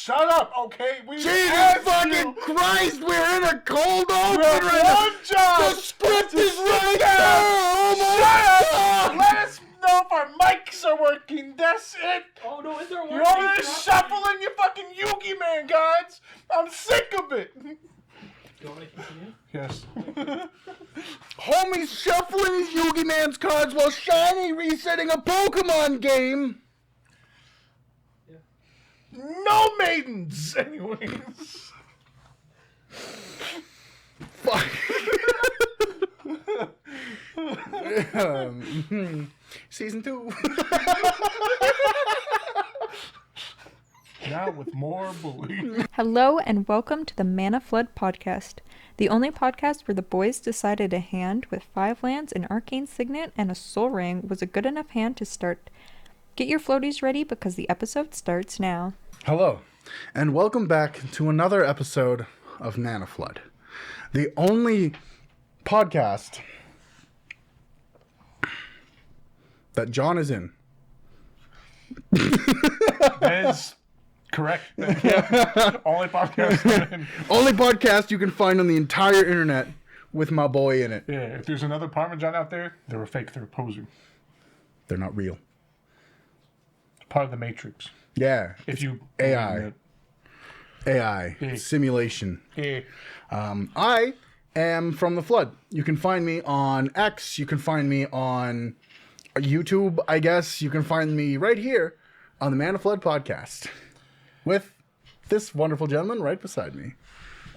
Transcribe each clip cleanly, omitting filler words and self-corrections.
shut up, okay? Jesus fucking Christ, we're in a cold open right now. One job. The script is right down. there. Oh my Shut God. up. Let us know if our mics are working. That's it. Oh no, is there one? You're over there shuffling your fucking Yugi Man cards. I'm sick of it. You want me to continue? Yes. Homie's shuffling his Yugi Man's cards while Shiny resetting a Pokemon game. No maidens, anyways. Fuck. Season 2. Now with more bullying. Hello and welcome to the Mana Flood podcast, the only podcast where the boys decided a hand with 5 lands, an arcane signet, and a soul ring was a good enough hand to start. Get your floaties ready because the episode starts now. Hello, and welcome back to another episode of Mana Flood, the only podcast that John is in. That is correct. Yeah. Only podcast. Only podcast you can find on the entire internet with my boy in it. Yeah, if there's another Parmesan out there, they're a fake. They're a poser. They're not real. Part of the Matrix. Yeah, If you AI. AI, Yeah. simulation. Yeah. I am from the Flood. You can find me on X. You can find me on YouTube, I guess. You can find me right here on the Mana Flood podcast with this wonderful gentleman right beside me.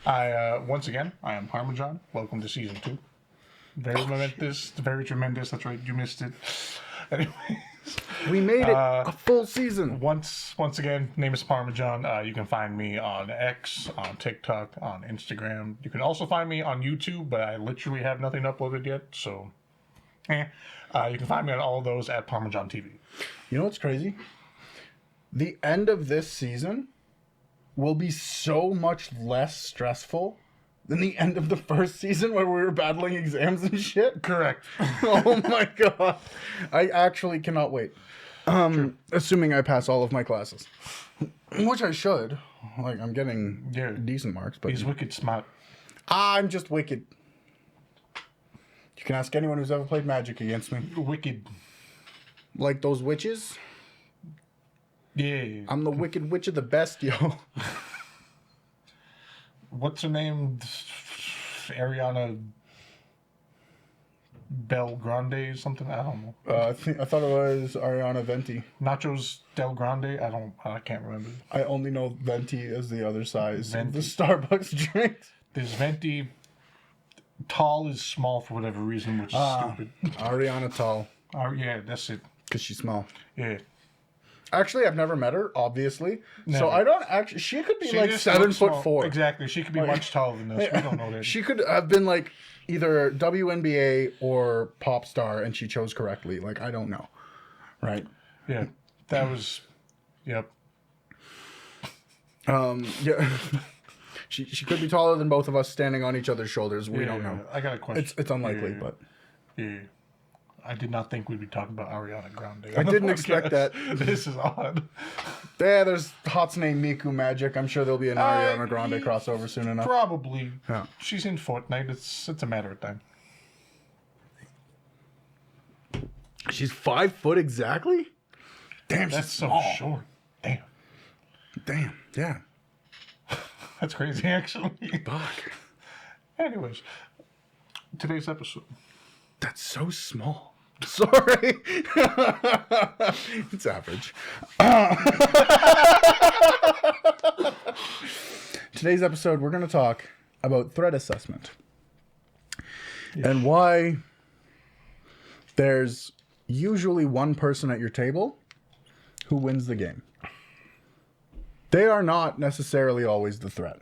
Once again, I am Parmesan. Welcome to season 2. Very momentous, very tremendous. That's right, you missed it. Anyways, We made it a full season. once again, name is Parmesan. You can find me on X, on TikTok, on Instagram. You can also find me on YouTube, but I literally have nothing uploaded yet. So, you can find me on all of those at Parmesan TV. You know what's crazy? The end of this season will be so much less stressful than the end of the first season where we were battling exams and shit. Correct. Oh my god. I actually cannot wait. Assuming I pass all of my classes. Which I should. Like, I'm getting Yeah. decent marks, but He's wicked smart. I'm just wicked. You can ask anyone who's ever played Magic against me. Wicked. Like those witches? Yeah. I'm the Wicked Witch of the Bestial. What's her name? Ariana Bel Grande or something? I don't know. I thought it was Ariana Venti. Nachos Del Grande? I can't remember. I only know Venti as the other size of the Venti. Starbucks drink. There's Venti. Tall is small for whatever reason, which is stupid. Ariana Tall, Yeah, that's it. because she's small. Yeah. Actually, I've never met her, obviously. So Never. I don't actually... She could be She like just 7'4". Exactly. She could be much taller than us. We don't know that. She could have been like either WNBA or pop star, and she chose correctly. Like, I don't know. Right? Yeah. That was... Yep. Yeah. She could be taller than both of us standing on each other's shoulders. We don't know. I got a question. It's unlikely, Yeah. but... Yeah. I did not think we'd be talking about Ariana Grande. I didn't expect that. This is odd. Yeah, there's Hatsune Miku magic. I'm sure there'll be an Ariana Grande crossover soon enough. Probably. Yeah. She's in Fortnite. It's a matter of time. She's 5 foot exactly? Damn, That's she's so small. short. Damn. Damn, yeah. That's crazy, actually. Fuck. Anyways, today's episode. That's so small. Sorry. It's average. Today's episode, we're going to talk about threat assessment. And why there's usually one person at your table who wins the game. They are not necessarily always the threat.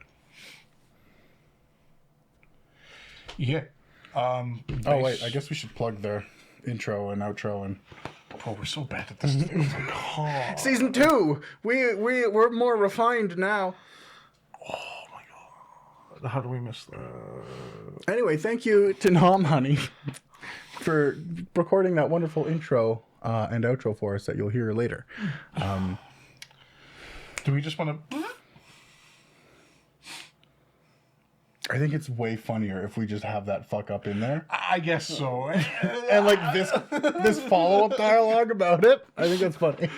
Yeah. Oh, wait. I guess we should plug their intro and outro and... Oh, we're so bad at this. It's like, oh. Season 2! We're more refined now. Oh my god. How do we miss that? Anyway, thank you to Nom Honey for recording that wonderful intro and outro for us that you'll hear later. Do we just want to... I think it's way funnier if we just have that fuck up in there. I guess so. And like this follow-up dialogue about it. I think that's funny.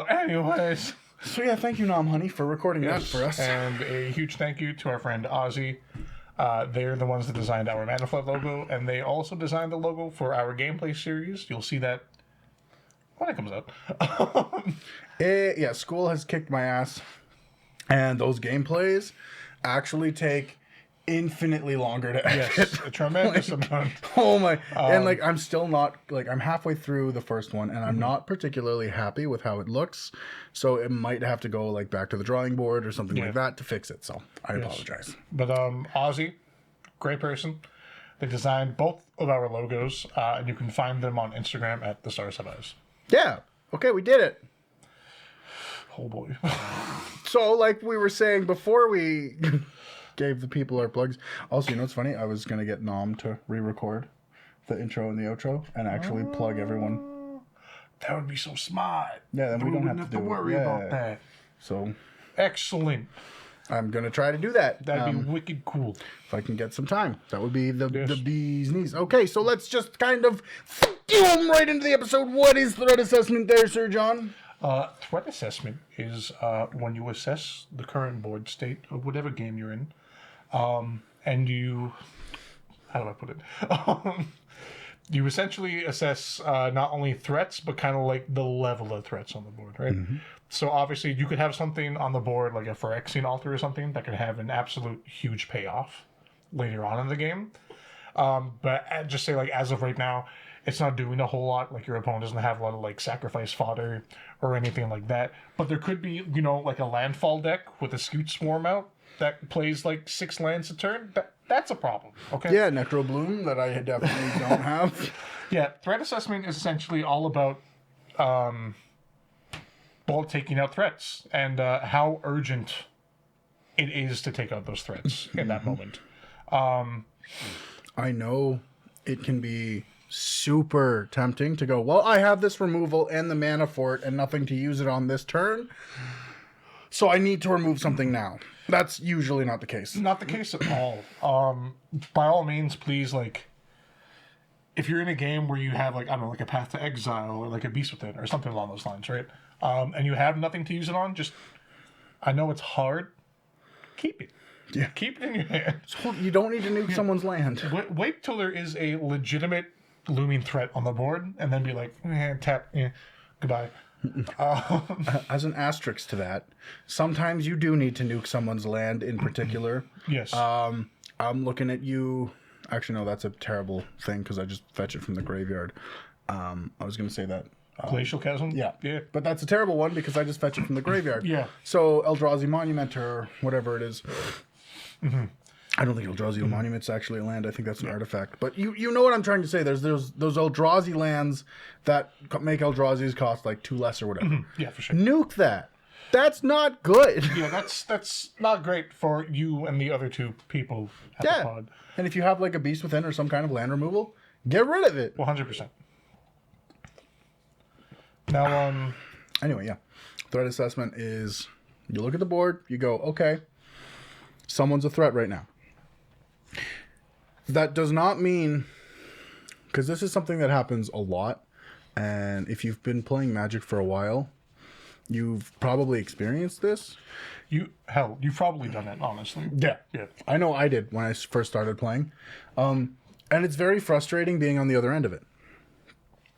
Anyways. So yeah, thank you, Nom Honey, for recording that for us. And a huge thank you to our friend Ozzy. They're the ones that designed our Mana Flood logo, and they also designed the logo for our gameplay series. You'll see that when it comes out. Yeah, school has kicked my ass, and those gameplays actually take infinitely longer to edit. Yes, a tremendous amount. Oh my! And like, I'm still not like I'm halfway through the first one, and I'm not particularly happy with how it looks. So it might have to go like back to the drawing board or something like that to fix it. So I apologize. But Ozzy, great person. They designed both of our logos, and you can find them on Instagram at the Stars Have Eyes. Yeah. Okay, we did it. Oh boy. So, like we were saying before we gave the people our plugs. Also, you know what's funny? I was gonna get Nom to re-record the intro and the outro and actually plug everyone. That would be so smart. Yeah, then we don't wouldn't have to do worry it. about Yeah. that. So Excellent. I'm gonna try to do that. That'd be wicked cool. If I can get some time, that would be the bee's knees. Okay, so let's just kind of boom right into the episode. What is threat assessment, there, Sir John? Threat assessment is when you assess the current board state of whatever game you're in, and you, how do I put it? You essentially assess not only threats, but kind of like the level of threats on the board, right? So obviously you could have something on the board like a Phyrexian Altar or something that could have an absolute huge payoff later on in the game. But just say like as of right now, it's not doing a whole lot. Like your opponent doesn't have a lot of like sacrifice fodder or anything like that. But there could be, you know, like a landfall deck with a Scoot Swarm out that plays like 6 lands a turn. That's a problem. Okay. Yeah, Necro Bloom that I definitely don't have. Yeah, threat assessment is essentially all about taking out threats and how urgent it is to take out those threats in that moment. I know it can be super tempting to go, well, I have this removal and the mana for it and nothing to use it on this turn, so I need to remove something now. That's usually not the case. Not the case at all. By all means, please, like, if you're in a game where you have, like, I don't know, like a Path to Exile or like a Beast Within or something along those lines, right? And you have nothing to use it on, just, I know it's hard, keep it. Yeah. Keep it in your hand. So you don't need to nuke someone's land. Wait till there is a legitimate looming threat on the board, and then be like, tap, goodbye. As an asterisk to that, sometimes you do need to nuke someone's land in particular. Yes. I'm looking at you. Actually, no, that's a terrible thing because I just fetch it from the graveyard. I was going to say that. Glacial Chasm? Yeah. Yeah. But that's a terrible one because I just fetch it from the graveyard. Yeah. So Eldrazi Monument or whatever it is. I don't think Eldrazi Monument's actually a land. I think that's an artifact. But you know what I'm trying to say. There's those Eldrazi lands that make Eldrazi's cost like 2 less or whatever. Yeah, for sure. Nuke that. That's not good. Yeah, that's not great for you and the other 2 people at the pod. And if you have like a Beast Within or some kind of land removal, get rid of it. 100%. Now, Anyway, yeah. Threat assessment is you look at the board, you go, okay, someone's a threat right now. That does not mean, because this is something that happens a lot, and if you've been playing Magic for a while, you've probably experienced this. you've probably done it, honestly. Yeah. Yeah. I know I did when I first started playing. And it's very frustrating being on the other end of it.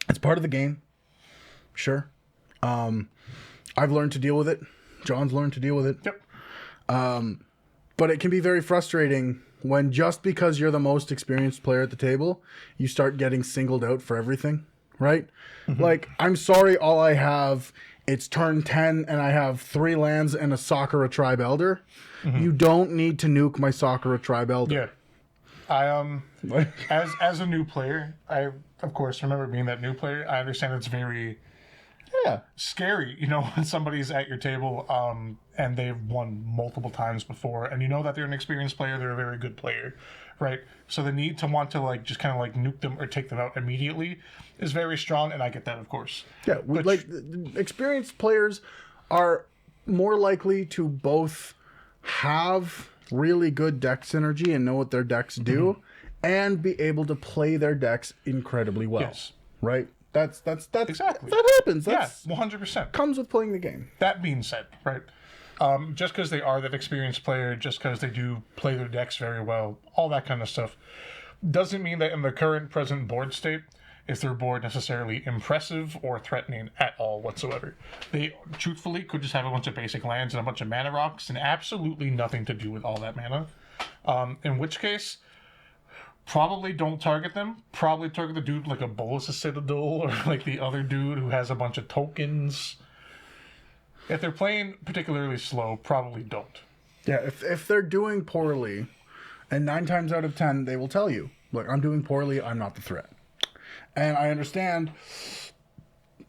It's part of the game. Sure. I've learned to deal with it. John's learned to deal with it. Yep. But it can be very frustrating when just because you're the most experienced player at the table, you start getting singled out for everything, right? Like, I'm sorry, all I have, it's turn 10 and I have 3 lands and a Sakura Tribe Elder. You don't need to nuke my Sakura Tribe Elder. Yeah. As a new player, I of course remember being that new player. I understand it's very scary, you know, when somebody's at your table and they've won multiple times before, and you know that they're an experienced player, they're a very good player, right? So the need to want to like just kind of like nuke them or take them out immediately is very strong, and I get that, of course. Yeah, like experienced players are more likely to both have really good deck synergy and know what their decks do, and be able to play their decks incredibly well. Yes. Right? That's Exactly. That happens. Yeah, That's 100%. comes with playing the game. That being said, right, just because they are that experienced player, just because they do play their decks very well, all that kind of stuff, doesn't mean that in the current present board state, is their board necessarily impressive or threatening at all whatsoever. They truthfully could just have a bunch of basic lands and a bunch of mana rocks and absolutely nothing to do with all that mana. In which case, probably don't target them. Probably target the dude like a Bolas of Citadel or like the other dude who has a bunch of tokens. If they're playing particularly slow, probably don't. Yeah, if they're doing poorly, and 9 times out of 10 they will tell you, look, I'm doing poorly, I'm not the threat. And I understand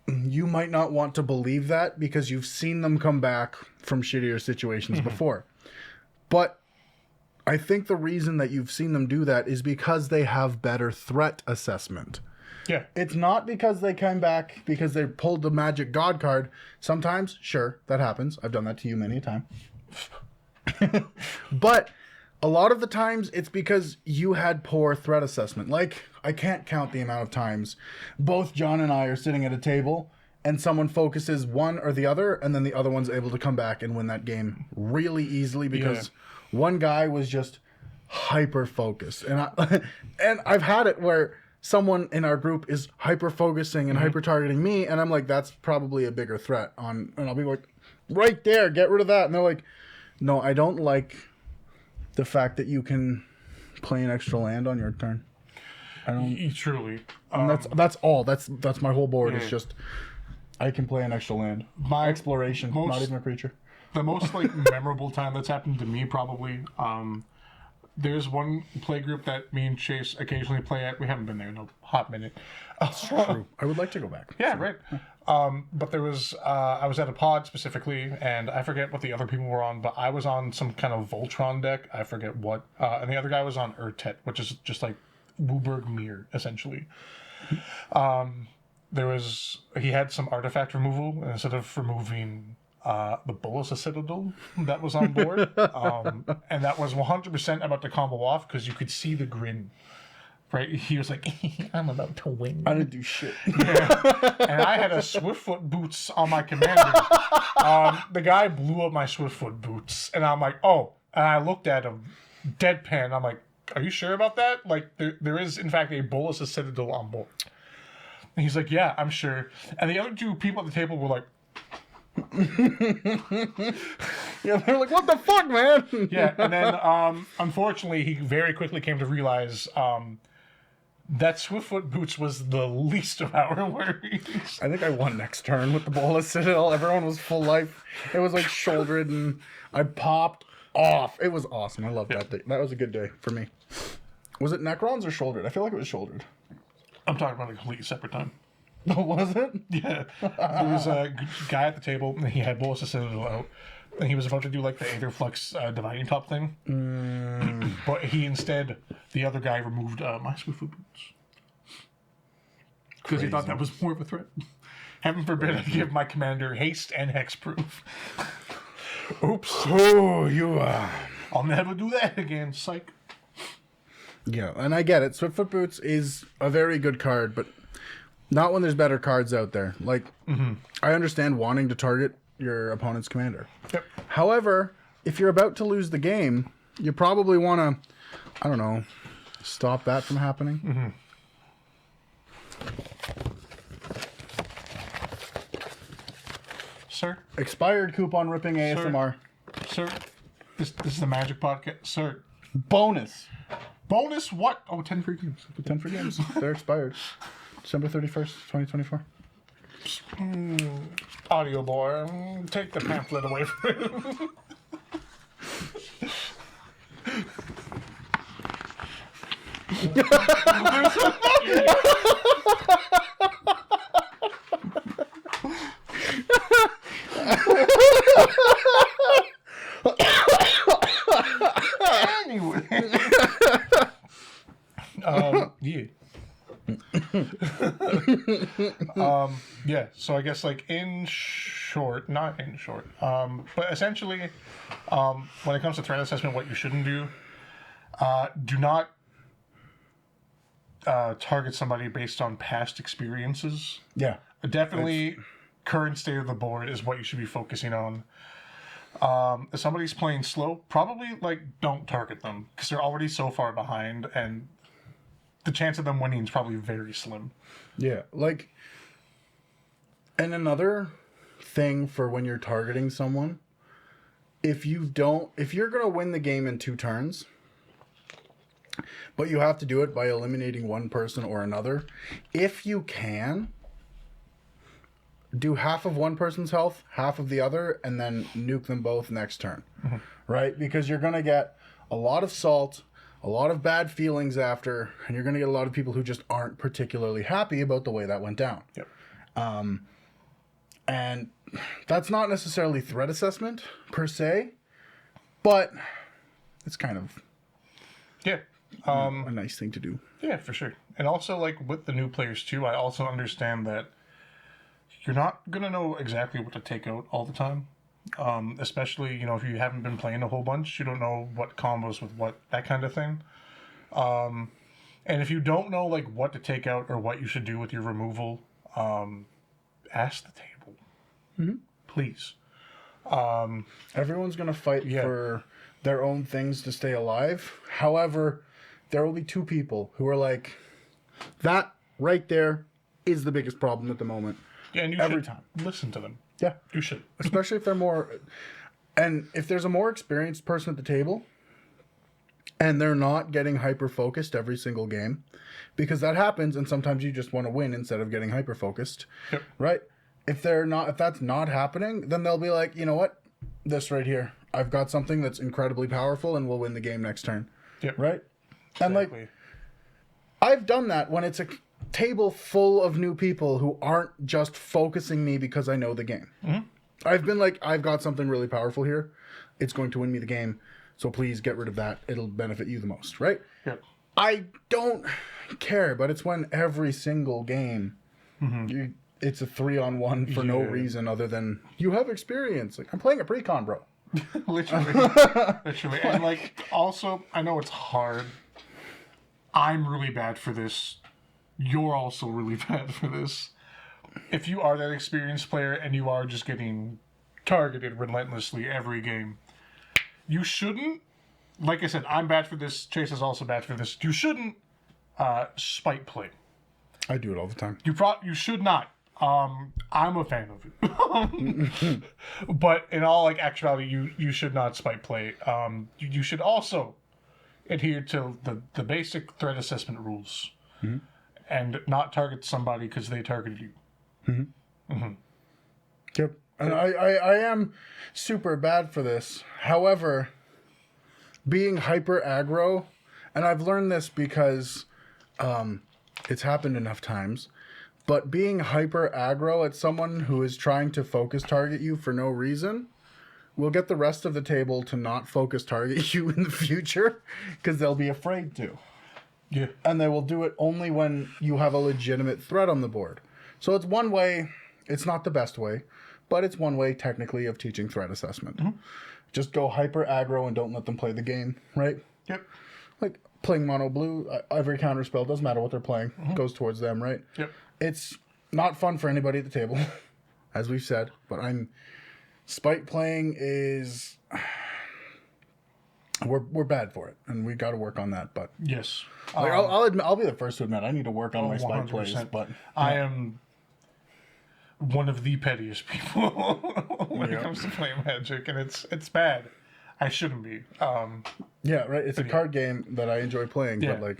you might not want to believe that because you've seen them come back from shittier situations before. But I think the reason that you've seen them do that is because they have better threat assessment. Yeah. It's not because they came back because they pulled the magic god card. Sometimes, sure, that happens. I've done that to you many a time. But a lot of the times it's because you had poor threat assessment. Like, I can't count the amount of times both John and I are sitting at a table and someone focuses one or the other, and then the other one's able to come back and win that game really easily because one guy was just hyper focused. And and I've had it where someone in our group is hyper focusing and hyper targeting me, and I'm like, that's probably a bigger threat on, and I'll be like, right there, get rid of that. And they're like, no, I don't like the fact that you can play an extra land on your turn. I don't. Truly. And that's all. That's my whole board. Yeah. It's just I can play an extra land. My Exploration, not even a creature. The most like memorable time that's happened to me probably. There's one play group that me and Chase occasionally play at. We haven't been there in a hot minute. True. I would like to go back. Yeah, right. But there was I was at a pod specifically, and I forget what the other people were on, but I was on some kind of Voltron deck. I forget what, and the other guy was on Urtet, which is just like Wooburg Mir essentially. He had some artifact removal, and instead of removing the Bolas of Citadel that was on board, and that was 100% about to combo off because you could see the grin. Right, he was like, "I'm about to win." I didn't do shit. Yeah. And I had a Swiftfoot boots on my commander. The guy blew up my Swiftfoot boots, and I'm like, "Oh!" And I looked at him, deadpan. I'm like, "Are you sure about that? Like, there is in fact a Bolas of Citadel on board." And he's like, "Yeah, I'm sure." And the other two people at the table were like, Yeah, they're like, "What the fuck, man?" "Yeah." And then, unfortunately, he very quickly came to realize that Swiftfoot boots was the least of our worries. I think I won next turn with the Bolas Citadel. Everyone was full life. It was like shouldered, and I popped off. It was awesome. I loved that day. That was a good day for me. Was it Necrons or shouldered? I feel like it was shouldered. I'm talking about a completely separate time. Oh, was it? Yeah. There was a guy at the table, and he had Bolas of Citadel out, and he was about to do like the Aetherflux Dividing Top thing. But he instead, the other guy removed my Swiftfoot boots. Because he thought that was more of a threat. Heaven forbid I give my commander haste and hexproof. Oops. Oh, you I'll never do that again, psych. Yeah, and I get it. Swiftfoot Boots is a very good card, but not when there's better cards out there. Like, I understand wanting to target your opponent's commander. Yep. However, if you're about to lose the game, you probably want to, I don't know, stop that from happening. Sir? Expired coupon ripping ASMR. Sir? This is the Magic Podcast. Sir? Bonus. Bonus what? Oh, 10 free games. 10 free games. They're expired. December 31st, 2024. Audio boy, take the pamphlet away from him. Anyway. Yeah. Yeah, so I guess like in short, not in short, but essentially, when it comes to threat assessment, what you shouldn't do not target somebody based on past experiences. Yeah. Definitely, current state of the board is what you should be focusing on. If somebody's playing slow, probably don't target them because they're already so far behind, and the chance of them winning is probably very slim. Yeah, and another thing for when you're targeting someone, if you're gonna win the game in 2 turns, but you have to do it by eliminating one person or another, if you can, do half of one person's health, half of the other, and then nuke them both next turn. Right? Because you're gonna get a lot of salt, a lot of bad feelings after, and you're going to get a lot of people who just aren't particularly happy about the way that went down. Yep. And that's not necessarily threat assessment per se, but it's kind of Yeah. a nice thing to do. Yeah, for sure. And also, with the new players too, I also understand that you're not gonna know exactly what to take out all the time. Especially, if you haven't been playing a whole bunch, you don't know what combos with what, that kind of thing. And if you don't know what to take out or what you should do with your removal, ask the table, please. Everyone's going to fight for their own things to stay alive. However, there will be 2 people who are like, that right there is the biggest problem at the moment. Yeah, and you Every should time. listen to them. Yeah. You should. Especially if they're more, and if there's a more experienced person at the table and they're not getting hyper focused every single game, because that happens, and sometimes you just want to win instead of getting hyper focused. Yep. Right? If that's not happening, then they'll be like, you know what, this right here, I've got something that's incredibly powerful and we'll win the game next turn. Yep. Right? And Exactly. I've done that when it's a table full of new people who aren't just focusing me because I know the game. I've been like, I've got something really powerful here. It's going to win me the game. So please get rid of that. It'll benefit you the most, right? Yep. I don't care, but it's when every single game, it's a 3-on-1 for no reason other than you have experience. I'm playing a pre-con, bro. Literally. Literally. And also, I know it's hard. I'm really bad for this. You're also really bad for this. If you are that experienced player and you are just getting targeted relentlessly every game, you shouldn't, like I said, I'm bad for this, Chase is also bad for this, you shouldn't spite play. I do it all the time. You should not. I'm a fan of it. But in all actuality, you should not spite play. You should also adhere to the basic threat assessment rules. And not target somebody because they targeted you. Yep. And I am super bad for this. However, being hyper aggro, and I've learned this because it's happened enough times, but being hyper aggro at someone who is trying to focus target you for no reason will get the rest of the table to not focus target you in the future because they'll be afraid to. Yeah. And they will do it only when you have a legitimate threat on the board. So it's one way, it's not the best way, but it's one way technically of teaching threat assessment. Just go hyper aggro and don't let them play the game, right? Yep. Like playing mono blue, every counter spell, doesn't matter what they're playing, goes towards them, right? Yep. It's not fun for anybody at the table, as we've said, but spite playing is, we're bad for it, and we got to work on that, but. Yes. I'll be the first to admit I need to work on my spike plays, 100%. but I am one of the pettiest people when it comes to playing Magic, and it's bad. I shouldn't be. yeah, right. It's a card game that I enjoy playing, Yeah. but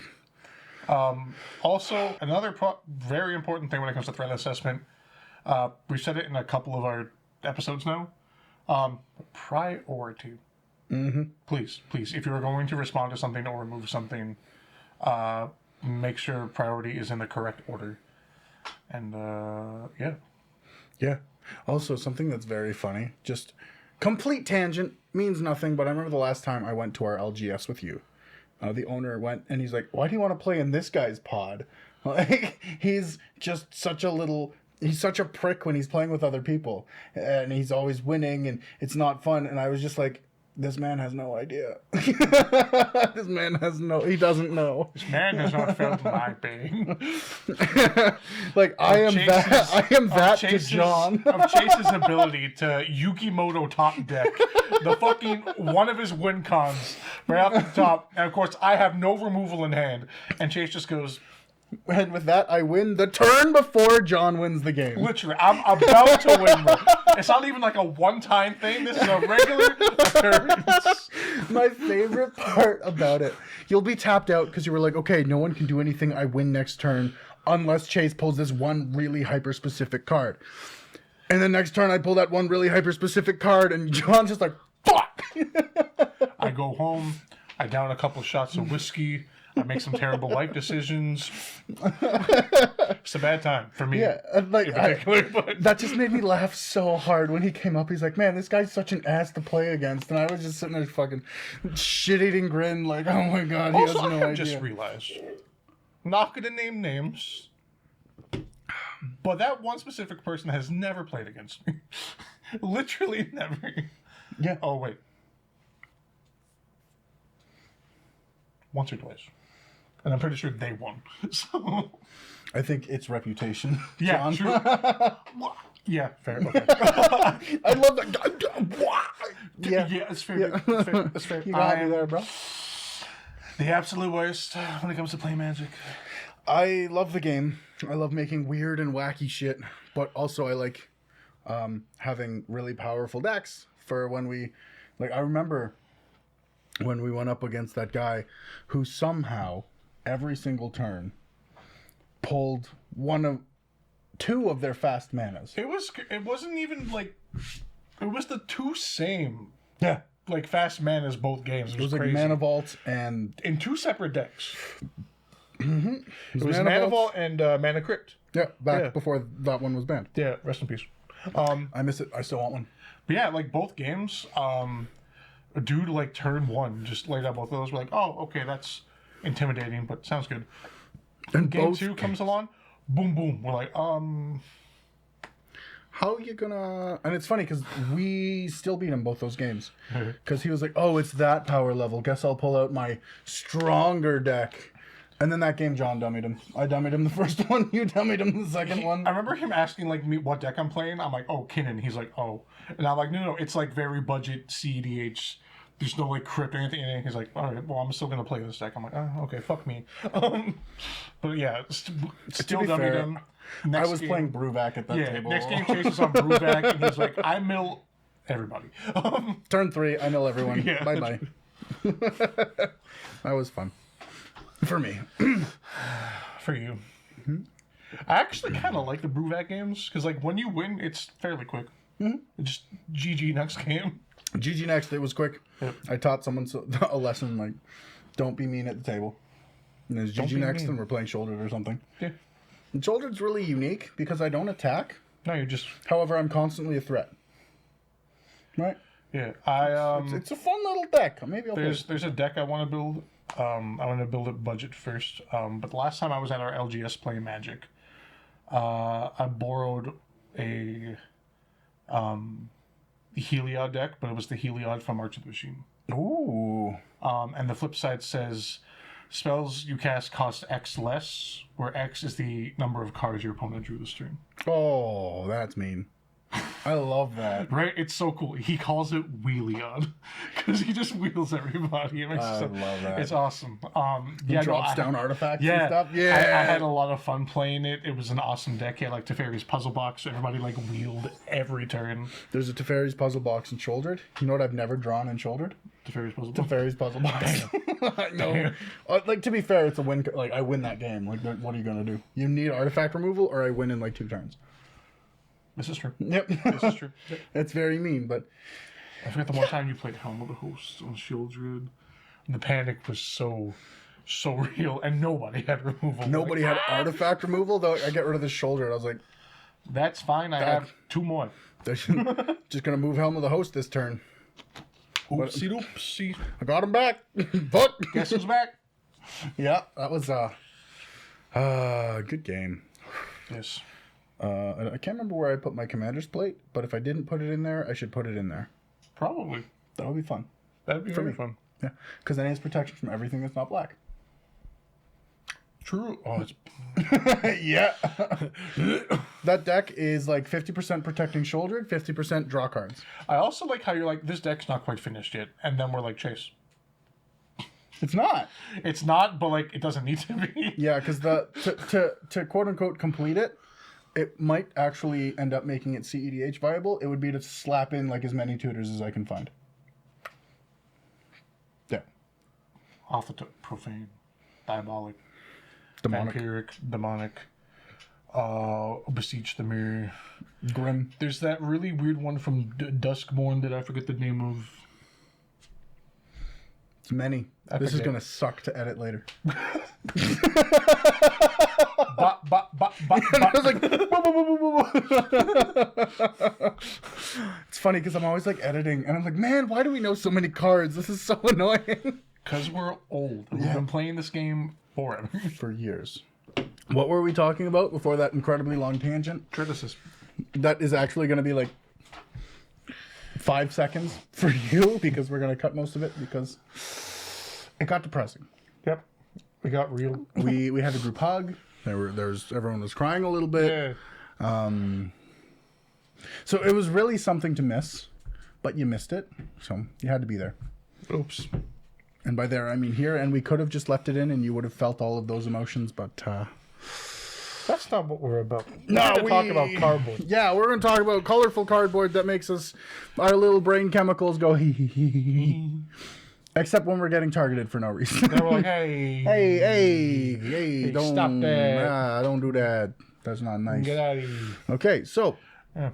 Also, another very important thing when it comes to threat assessment, we've said it in a couple of our episodes now. Priority. Please, if you are going to respond to something or remove something, make sure priority is in the correct order. And yeah. Also, something that's very funny, just complete tangent, means nothing, but I remember the last time I went to our LGS with you. The owner went and he's like, "Why do you want to play in this guy's pod?" Like, he's just such a little he's such a prick when he's playing with other people, and he's always winning, and it's not fun. And I was just like, this man has no idea. This man has he doesn't know. Man has not felt my pain. Like I am that to John. Of Chase's ability to Yukimoto top deck the fucking one of his win cons right off the top, and of course I have no removal in hand, and Chase just goes. And with that, I win the turn before John wins the game. Literally, I'm about to win. Bro. It's not even like a one-time thing. This is a regular occurrence. My favorite part about it, you'll be tapped out because you were like, okay, no one can do anything. I win next turn unless Chase pulls this one really hyper-specific card. And then next turn, I pull that one really hyper-specific card, and John's just like, fuck! I go home. I down a couple shots of whiskey. I make some terrible life decisions. It's a bad time for me. Yeah, and like in particular, but that just made me laugh so hard when he came up. He's like, "Man, this guy's such an ass to play against," and I was just sitting there, fucking shit-eating grin, like, "Oh my god, he also, has no I have idea." just realized, not gonna name names, but that one specific person has never played against me. Literally never. Yeah. Oh wait. Once or twice. And I'm pretty sure they won. So I think it's reputation. yeah, John. true. Yeah, fair. Okay. I love that guy. Yeah, Yeah, it's fair. Dude. It's fair. It's fair. you got me I'm there, bro. the absolute worst when it comes to playing Magic. I love the game. I love making weird and wacky shit, but also I like having really powerful decks for when we, like, I remember when we went up against that guy who somehow every single turn pulled two of their fast manas. It wasn't even like it was the two same Yeah. like fast manas both games. It It was was like crazy. Mana Vault and in two separate decks. it It was Mana Vault and Mana Crypt. Yeah, back Yeah. before that one was banned. Yeah, rest in peace. I miss it. I still want one. But yeah, like both games, a dude like turn one just laid out both of those. We're like, oh, okay, that's intimidating, but sounds good. And Game both two comes along, boom, boom. We're like, how you gonna? And it's funny because we still beat him both those games because he was like, "Oh, it's that power level. Guess I'll pull out my stronger deck." And then that game, John dummied him. I dummied him the first one. You dummied him the second one. I remember him asking like me what deck I'm playing. I'm like, oh, Kinnan. He's like, oh, and I'm like, no, it's like very budget CEDH. There's no like crypt or anything in it. He's like, all right, well, I'm still gonna play this deck. I'm like, oh, okay, fuck me. But yeah, still be dummied fair, him. I Next was game- playing Bruvac at that Yeah, table. next game Chase is on Bruvac, and he's like, I mill everybody. Turn 3, I know everyone. Yeah. Bye bye. That was fun for me. For you. I actually kind of like the Bruvac games because like when you win, it's fairly quick. Just GG next game. GG next. It was quick. Yep. I taught someone a lesson like, don't be mean at the table. And there's GG be next, mean. and we're playing shouldered or something. Yeah. And shouldered's really unique because I don't attack. No, you just However, I'm constantly a threat. Right? yeah. I It's a fun little deck. Maybe I'll play it. there's a deck I want to build. I want to build it budget first. But the last time I was at our LGS playing Magic, I borrowed a Heliod deck, but it was the Heliod from Arch of the Machine. Ooh. And the flip side says spells you cast cost X less, where X is the number of cards your opponent drew this turn. Oh, that's mean. I love that. Right? It's so cool. He calls it Wheelion because he just wheels everybody. It makes I it so, love that. It's awesome. He Yeah, drops I- down artifacts Yeah, and stuff. I Yeah. had a lot of fun playing it. It was an awesome deck. He had like Teferi's Puzzle Box, so everybody like wheeled every turn. There's a Teferi's puzzle box in shouldered. You know what I've never drawn in shouldered? Teferi's Puzzle Box. Teferi's puzzle box. I know. Damn. Like, to be fair, it's a win. Like, I win that game. Like, what are you gonna do? You need artifact removal, or I win in like 2 turns. This is true. Yep. This is true. It's very mean, but I forgot the one time you played Helm of the Host on Shieldred. The panic was so real, and nobody had removal. nobody Like, had artifact removal. Though I get rid of the shoulder. I was like, That's fine. I have 2 more. they're just gonna move Helm of the Host this turn. Oopsie doopsie. I got him back. Fuck. Guess who's back? Yeah, that was good game. Yes. I can't remember where I put my commander's plate, but if I didn't put it in there, I should put it in there. Probably. That would be fun. That'd be For very me. fun. Yeah, because then it has protection from everything that's not black. True. Oh, it's Yeah. That deck is like 50% protecting shouldered, 50% draw cards. I also like how you're like, this deck's not quite finished yet, and then we're like, Chase, It's not. it's not, but like it doesn't need to be. Yeah, because to quote unquote complete it, it might actually end up making it CEDH viable. It would be to slap in like as many tutors as I can find. Yeah. Off the top, profane, diabolic, Demonic. vampiric, demonic, beseech the mirror. Grim. There's that really weird one from Duskborn that I forget the name of. It's many. This is forget. going to suck to edit later. I was like, it's funny because I'm always like editing and I'm like, man, why do we know so many cards? This is so annoying. Because we're old. We've been playing this game forever. For years. What were we talking about before that incredibly long tangent? Criticism. That is actually going to be like 5 seconds for you because we're going to cut most of it because it got depressing. Yep. We got real. We had a group hug. Everyone was crying a little bit. Yeah. So it was really something to miss, but you missed it. So you had to be there. Oops. And by there, I mean here. And we could have just left it in and you would have felt all of those emotions. But That's not what we're about. No, We're going to talk about cardboard. yeah, we're going to talk about colorful cardboard that makes our little brain chemicals go hee hee hee hee. Except when we're getting targeted for no reason. They were like, hey. Hey, don't stop that. don't do that. That's not nice. Get out of here. Okay, so Yeah.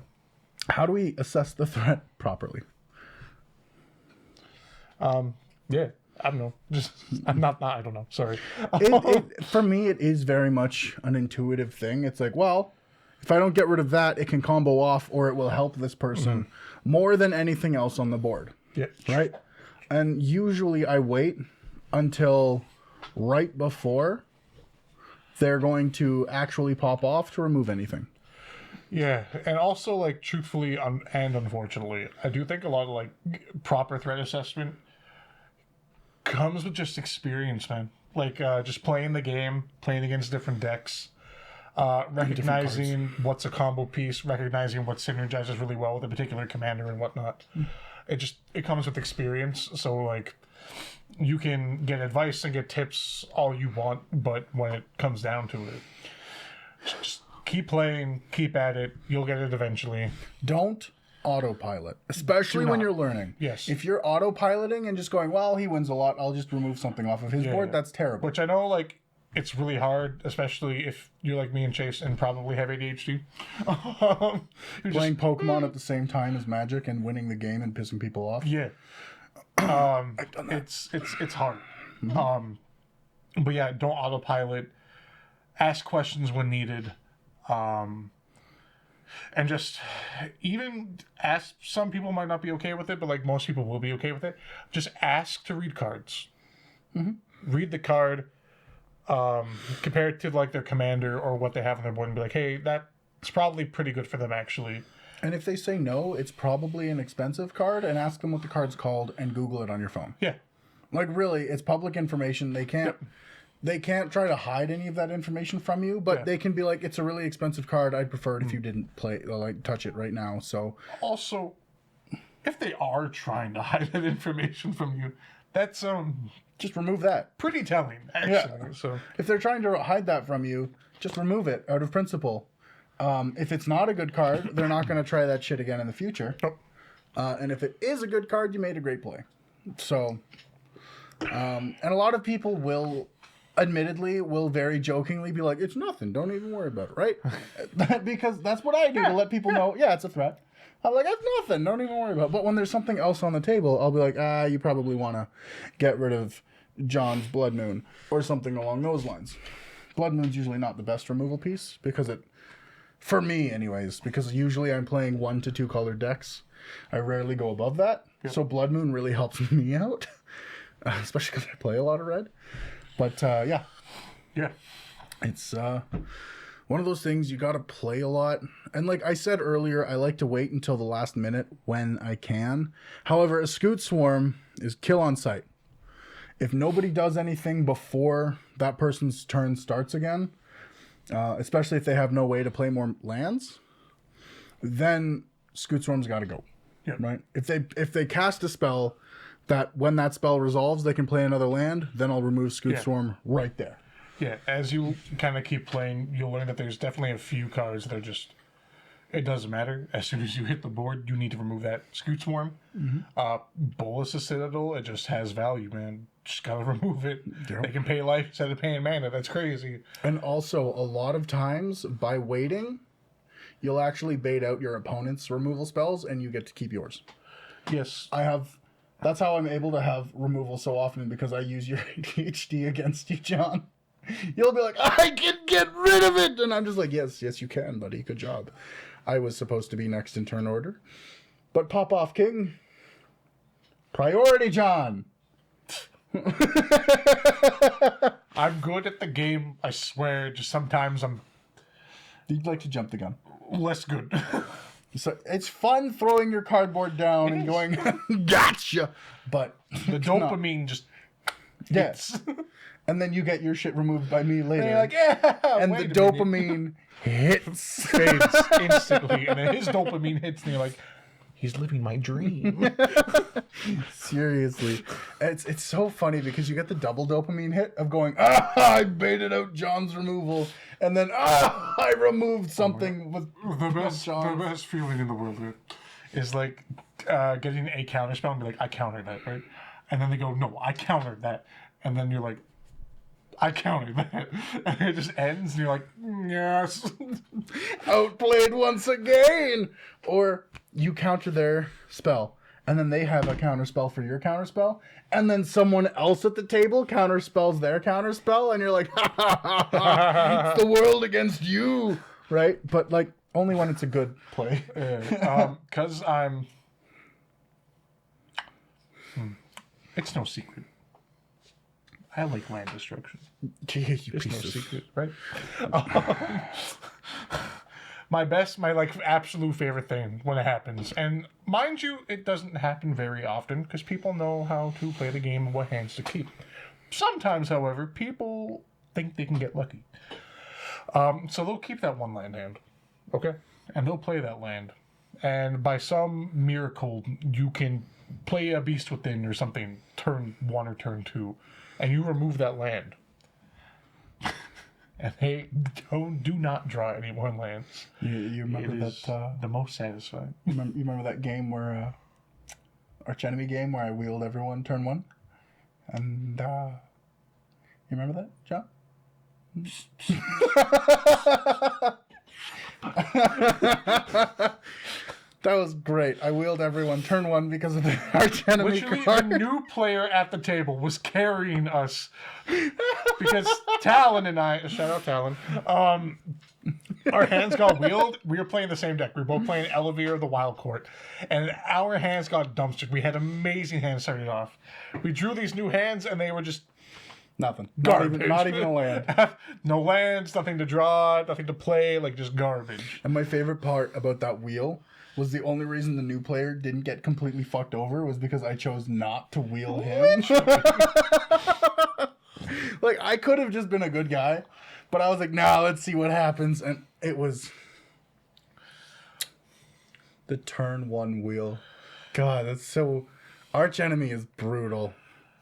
how do we assess the threat properly? Yeah. I don't know. Just, I'm not, I don't know. Sorry. For me, it is very much an intuitive thing. It's like, well, if I don't get rid of that, it can combo off or it will help this person more than anything else on the board. Yeah. Right? And usually I wait until right before they're going to actually pop off to remove anything. Yeah, and also, like, truthfully and unfortunately, I do think a lot of, like, proper threat assessment comes with just experience, man. Like, just playing the game, playing against different decks, recognizing what's a combo piece, recognizing what synergizes really well with a particular commander and whatnot. It comes with experience, so, like, you can get advice and get tips all you want, but when it comes down to it, just keep playing, keep at it, you'll get it eventually. Don't autopilot, especially when you're learning. Yes. If you're autopiloting and just going, well, he wins a lot, I'll just remove something off of his board, yeah. that's terrible. Which I know, like, it's really hard, especially if you're like me and Chase and probably have ADHD. You're Playing Pokemon at the same time as Magic and winning the game and pissing people off. Yeah. It's hard. But yeah, don't autopilot. Ask questions when needed. And just even ask. Some people might not be okay with it, but like most people will be okay with it. Just ask to read cards. Read the card. Compare it to like their commander or what they have on their board and be like, hey, that's probably pretty good for them actually. And if they say no, it's probably an expensive card, and ask them what the card's called and Google it on your phone. Yeah. Like really, it's public information. They can't try to hide any of that information from you, but they can be like, it's a really expensive card. I'd prefer it if you didn't touch it right now. So Also, if they are trying to hide that information from you, that's just remove that. pretty telling, actually. So If they're trying to hide that from you, just remove it out of principle. If it's not a good card, they're not going to try that shit again in the future. Nope. And if it is a good card, you made a great play. So, and a lot of people will very jokingly be like, it's nothing. Don't even worry about it, right? Because that's what I do to let people know, yeah, it's a threat. I'm like, it's nothing. Don't even worry about it. But when there's something else on the table, I'll be like, you probably want to get rid of John's Blood Moon or something along those lines. Blood Moon's usually not the best removal piece because for me anyways, because usually I'm playing 1 to 2 colored decks. I rarely go above that. Yep. So Blood Moon really helps me out, especially because I play a lot of red. But yeah, yeah. it's one of those things you got to play a lot. And like I said earlier, I like to wait until the last minute when I can. However, a Scoot Swarm is kill on sight. If nobody does anything before that person's turn starts again, especially if they have no way to play more lands, then Scoot Swarm's got to go. Yeah. Right? If they cast a spell that when that spell resolves, they can play another land, then I'll remove Scoot Swarm right there. Yeah, as you kind of keep playing, you'll learn that there's definitely a few cards that are just, it doesn't matter. As soon as you hit the board, you need to remove that Scoot Swarm. Bolus of Citadel, it just has value, man. Just gotta remove it. Yep. They can pay life instead of paying mana. That's crazy. And also, a lot of times, by waiting, you'll actually bait out your opponent's removal spells, and you get to keep yours. Yes. That's how I'm able to have removal so often, because I use your ADHD against you, John. You'll be like, I can get rid of it! And I'm just like, yes, you can, buddy. Good job. I was supposed to be next in turn order. But Pop Off King. Priority, John! I'm good at the game, I swear. Just sometimes I'm You'd like to jump the gun. less good. So it's fun throwing your cardboard down and going, gotcha! But The dopamine just yes. And then you get your shit removed by me later. And you're like, yeah. and the wait a minute. dopamine hits. fades instantly, and then his dopamine hits, and you're like, he's living my dream. Seriously. It's so funny because you get the double dopamine hit of going, I baited out John's removal, and then I removed something with the best John's. feeling in the world is like getting a counter spell and be like, I countered that, right? And then they go, no, I countered that, and then you're like, I countered that, and it just ends, and you're like, yes. Outplayed once again. Or you counter their spell, and then they have a counter spell for your counter spell, and then someone else at the table counter spells their counter spell, and you're like, it's the world against you, right? But like only when it's a good play. Because I'm. It's no secret. I like land destruction. You It's piece no of secret, right? My absolute favorite thing when it happens, and mind you, it doesn't happen very often because people know how to play the game and what hands to keep. Sometimes, however, people think they can get lucky. So they'll keep that one land hand, okay? And they'll play that land. And by some miracle, you can play a Beast Within or something, turn 1 or turn 2, and you remove that land. And they do not draw any more lands. You remember It is that? the most satisfying. You remember that game where Arch Enemy game where I wheeled everyone turn 1, and you remember that, John? That was great. I wheeled everyone turn 1 because of the Arch Enemy Literally, card. the new player at the table was carrying us because Talon and I, shout out Talon, our hands got wheeled. We were playing the same deck. We were both playing Elevere of the Wild Court, and our hands got dumpstered. We had amazing hands started off. We drew these new hands, and they were just Nothing. garbage. Not even a land. No lands, nothing to draw, nothing to play, like just garbage. And my favorite part about that wheel was the only reason the new player didn't get completely fucked over was because I chose not to wheel him. Like, I could have just been a good guy, but I was like, nah, let's see what happens. And it was the turn 1 wheel. God, that's so... Arch Enemy is brutal.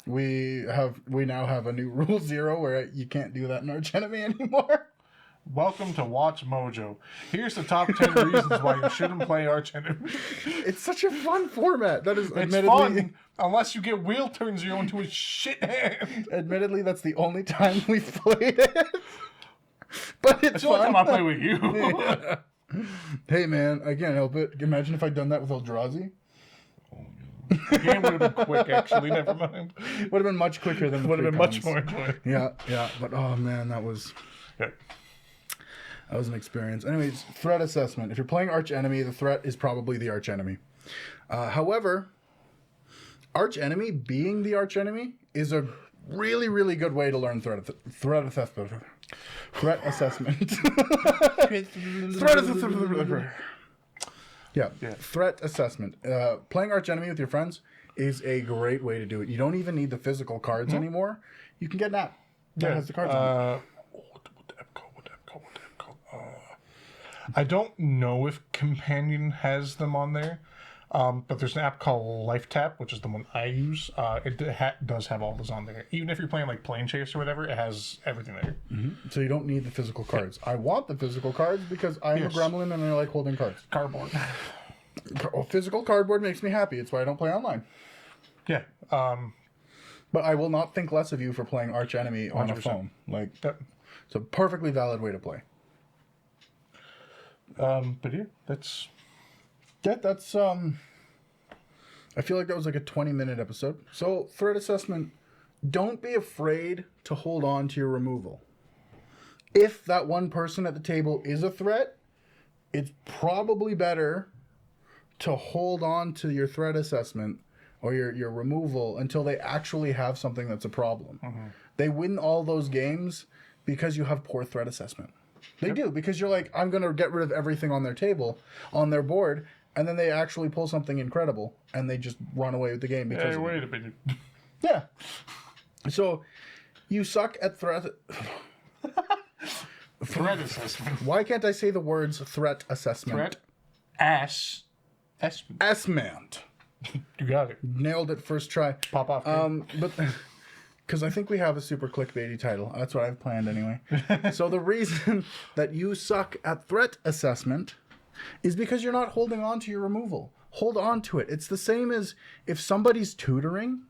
We now have a new rule 0 where you can't do that in Arch Enemy anymore. Welcome to Watch Mojo. Here's the top 10 reasons why you shouldn't play Arch Enemy. It's such a fun format. That is It's admittedly... fun, unless you get wheel turn 0 into a shit hand. Admittedly, that's the only time we've played it. But it's It's the only fun. time I play with you. Hey, man, I can't help it. Imagine if I'd done that with Eldrazi. The game would have been quick, actually. Never mind. Would have been much quicker than the Would have been much pre-cons. more enjoyable. Yeah. But, oh, man, that was Yeah. an experience. Anyways, threat assessment. If you're playing Arch Enemy, the threat is probably the Arch Enemy. However, Arch Enemy being the Arch Enemy is a really, really good way to learn threat assessment. Threat assessment. Yeah. Yeah. Threat assessment. Playing Arch Enemy with your friends is a great way to do it. You don't even need the physical cards anymore. You can get an app that has the cards on it. What the app called? I don't know if Companion has them on there, but there's an app called Life Tap, which is the one I use. It does have all those on there. Even if you're playing like Plane Chase or whatever, it has everything there. So you don't need the physical cards. I want the physical cards because I'm Yes. a gremlin and I like holding cards. Cardboard. Physical cardboard makes me happy. It's why I don't play online. Yeah. But I will not think less of you for playing Arch Enemy on a 100%. phone. Like, Yep. it's a perfectly valid way to play. But yeah, that's That's I feel like that was like a 20-minute episode. So, threat assessment, don't be afraid to hold on to your removal. If that one person at the table is a threat, it's probably better to hold on to your threat assessment or your removal until they actually have something that's a problem. They win all those games because you have poor threat assessment. They do, because you're like, I'm going to get rid of everything on their table, on their board, and then they actually pull something incredible, and they just run away with the game because hey, of it. wait a minute. Yeah. So, you suck at threat... Threat assessment. Why can't I say the words threat assessment? Threat ass assessment. Assment. You got it. Nailed it first try. Pop off. But because I think we have a super clickbaity title. That's what I've planned anyway. So the reason that you suck at threat assessment is because you're not holding on to your removal. Hold on to it. It's the same as if somebody's tutoring,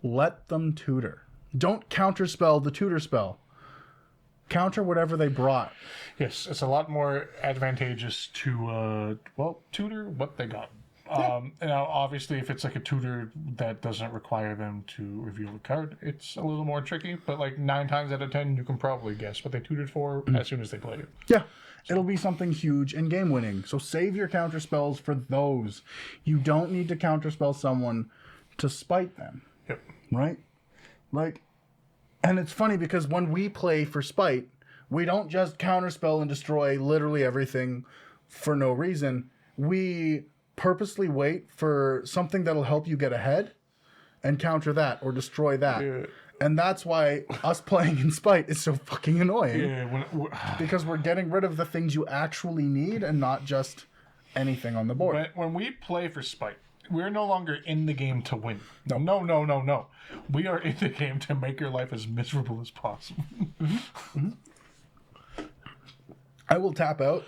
let them tutor. Don't counterspell the tutor spell. Counter whatever they brought. Yes, it's a lot more advantageous to, tutor what they got. Now, obviously, if it's like a tutor that doesn't require them to reveal the card, it's a little more tricky. But like 9 times out of 10, you can probably guess what they tutored for as soon as they play it. Yeah. It'll be something huge and game winning. So save your counter spells for those. You don't need to counterspell someone to spite them. Yep. Right? Like, and it's funny because when we play for spite, we don't just counterspell and destroy literally everything for no reason. We purposely wait for something that'll help you get ahead and counter that or destroy that. Yeah. And that's why us playing in spite is so fucking annoying. Yeah. Because we're getting rid of the things you actually need and not just anything on the board. When we play for spite, we're no longer in the game to win. No. We are in the game to make your life as miserable as possible. I will tap out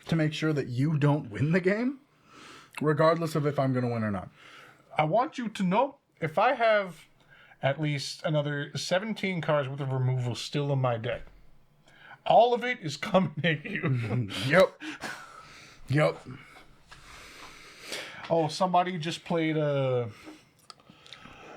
to make sure that you don't win the game, regardless of if I'm going to win or not. I want you to know, if I have at least another 17 cards worth of removal still in my deck, all of it is coming at you. Yep. Oh, somebody just played an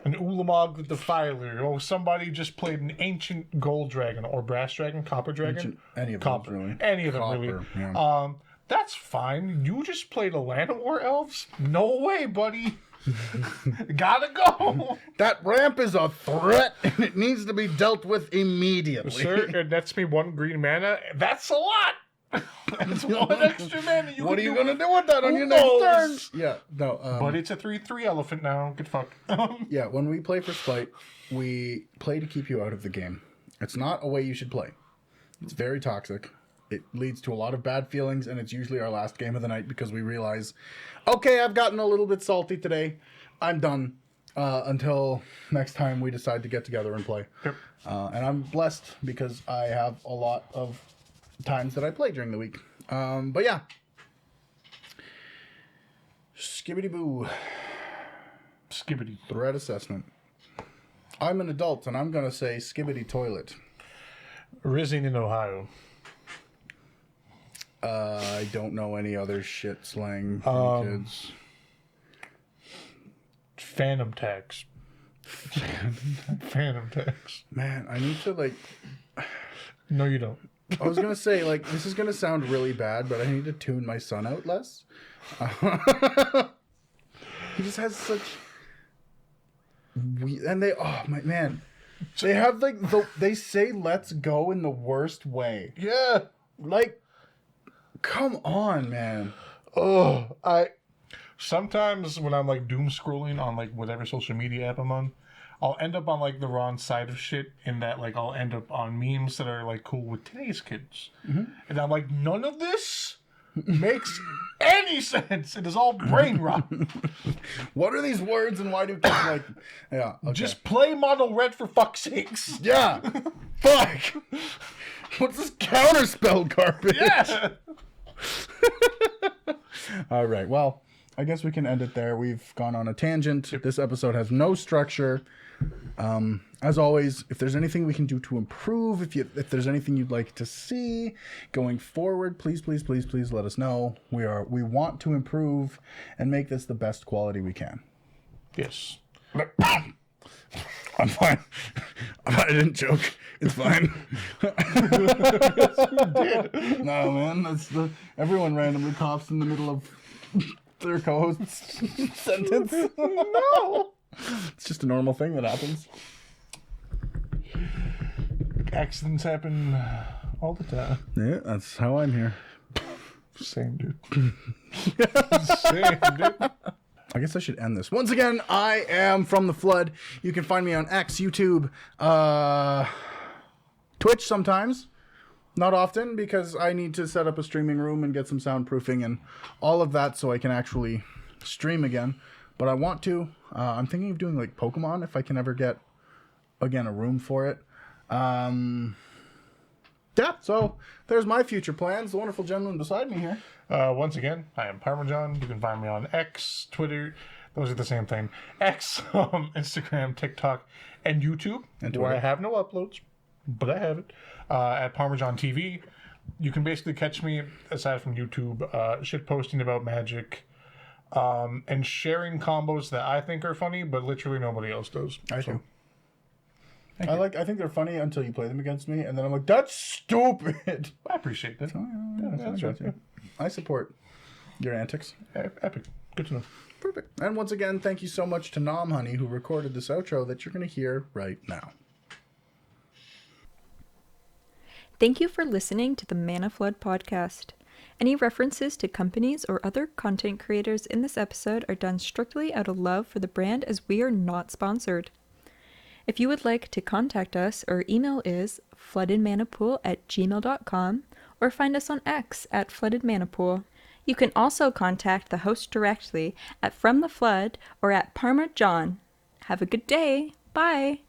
Ulamog the Defiler. Oh, somebody just played an ancient gold dragon or brass dragon, copper dragon. Any of Copper. those, really. Any of them, Copper, really. yeah. That's fine. You just played a Land of War Elves? No way, buddy. Gotta go. That ramp is a threat, and it needs to be dealt with immediately. Sir, and that's me 1 green mana. That's a lot. That's 1 extra mana. What are you going going to do with that on Who your next turn? knows? Yeah, no. But it's a 3/3 elephant now. Get fucked. Yeah, when we play for spite, we play to keep you out of the game. It's not a way you should play. It's very toxic. It leads to a lot of bad feelings, and it's usually our last game of the night because we realize, okay, I've gotten a little bit salty today. I'm done until next time we decide to get together and play. Yep. And I'm blessed because I have a lot of times that I play during the week. But yeah. Skibbity boo. Skibbity. Threat assessment. I'm an adult, and I'm going to say skibbity toilet. Rising in Ohio. I don't know any other shit slang for kids. Phantom tax. Phantom tax. Man, I need to, like... No, you don't. I was going to say, like, this is going to sound really bad, but I need to tune my son out less. He just has such... And they... Oh, my man. They have like they say "let's go" in the worst way. Yeah. Like, come on, man. Oh, sometimes when I'm like doom scrolling on like whatever social media app I'm on, I'll end up on like the wrong side of shit in that like I'll end up on memes that are like cool with today's kids. And I'm like, none of this makes any sense. It is all brain rot. What are these words and why do kids like? Yeah, okay. Just play Mono Red for fuck's sakes. yeah. Fuck. What's this counterspell garbage? Yeah. All right. Well, I guess we can end it there. We've gone on a tangent. This episode has no structure. As always, if there's anything we can do to improve, if there's anything you'd like to see going forward, please let us know. We want to improve and make this the best quality we can. Yes. I'm fine. I didn't joke. It's fine. No, man. Everyone randomly coughs in the middle of their co-host's sentence. No. It's just a normal thing that happens. Accidents happen all the time. Yeah, that's how I'm here. Same, dude. Same, dude. I guess I should end this. Once again, I am From the Flood. You can find me on X, YouTube, Twitch sometimes. Not often, because I need to set up a streaming room and get some soundproofing and all of that so I can actually stream again. But I want to. I'm thinking of doing like Pokemon if I can ever get, again, a room for it. Yeah, so there's my future plans. The wonderful gentleman beside me here. Once again, I am Parmesan. You can find me on X, Twitter. Those are the same thing. X, Instagram, TikTok, and YouTube, And where I Twitter. have no uploads, but I have it. At Parmesan TV. You can basically catch me, aside from YouTube, shit posting about Magic, and sharing combos that I think are funny, but literally nobody else does. I do. I think they're funny until you play them against me, and then I'm like, that's stupid. I appreciate that. That's right. I support your antics. Epic. Good to know. Perfect. And once again, thank you so much to Nom Honey, who recorded this outro that you're going to hear right now. Thank you for listening to the Mana Flood podcast. Any references to companies or other content creators in this episode are done strictly out of love for the brand, as we are not sponsored. If you would like to contact us, our email is floodedmanapool@gmail.com or find us on X at floodedmanapool. You can also contact the host directly at From the Flood or at Parma John. Have a good day. Bye.